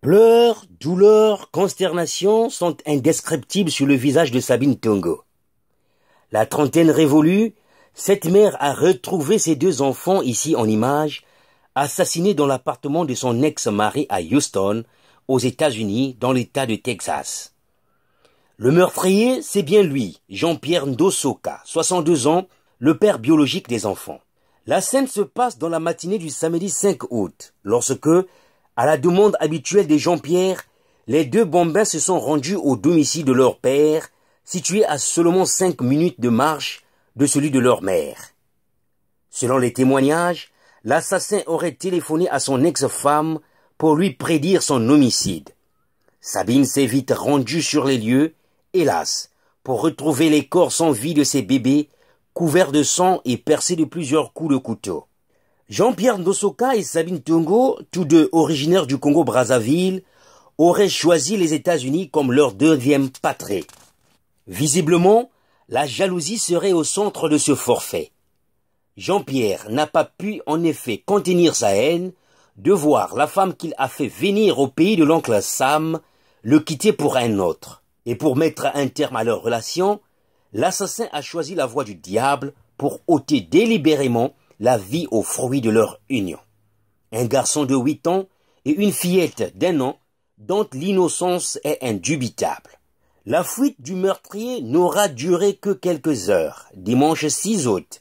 Pleurs, douleurs, consternation sont indescriptibles sur le visage de Sabine Tongo. La trentaine révolue, cette mère a retrouvé ses deux enfants ici en image, assassinés dans l'appartement de son ex-mari à Houston, aux États-Unis, dans l'État de Texas. Le meurtrier, c'est bien lui, Jean-Pierre Ndosoka, 62 ans, le père biologique des enfants. La scène se passe dans la matinée du samedi 5 août, lorsque, à la demande habituelle de Jean-Pierre, les deux bambins se sont rendus au domicile de leur père, situé à seulement 5 minutes de marche de celui de leur mère. Selon les témoignages, l'assassin aurait téléphoné à son ex-femme pour lui prédire son homicide. Sabine s'est vite rendue sur les lieux, hélas, pour retrouver les corps sans vie de ses bébés, couverts de sang et percés de plusieurs coups de couteau. Jean-Pierre Ndosoka et Sabine Tongo, tous deux originaires du Congo-Brazzaville, auraient choisi les États-Unis comme leur deuxième patrie. Visiblement, la jalousie serait au centre de ce forfait. Jean-Pierre n'a pas pu en effet contenir sa haine de voir la femme qu'il a fait venir au pays de l'oncle Sam le quitter pour un autre. Et pour mettre un terme à leur relation, l'assassin a choisi la voie du diable pour ôter délibérément la vie aux fruits de leur union. Un garçon de 8 ans et une fillette d'1 an dont l'innocence est indubitable. La fuite du meurtrier n'aura duré que quelques heures. Dimanche 6 août,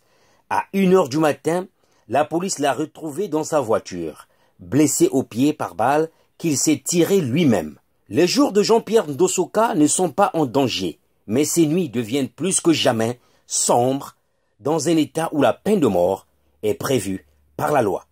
à 1 heure du matin, la police l'a retrouvé dans sa voiture, blessé au pied par balle qu'il s'est tiré lui-même. Les jours de Jean-Pierre Ndosoka ne sont pas en danger, mais ces nuits deviennent plus que jamais sombres dans un état où la peine de mort est prévue par la loi.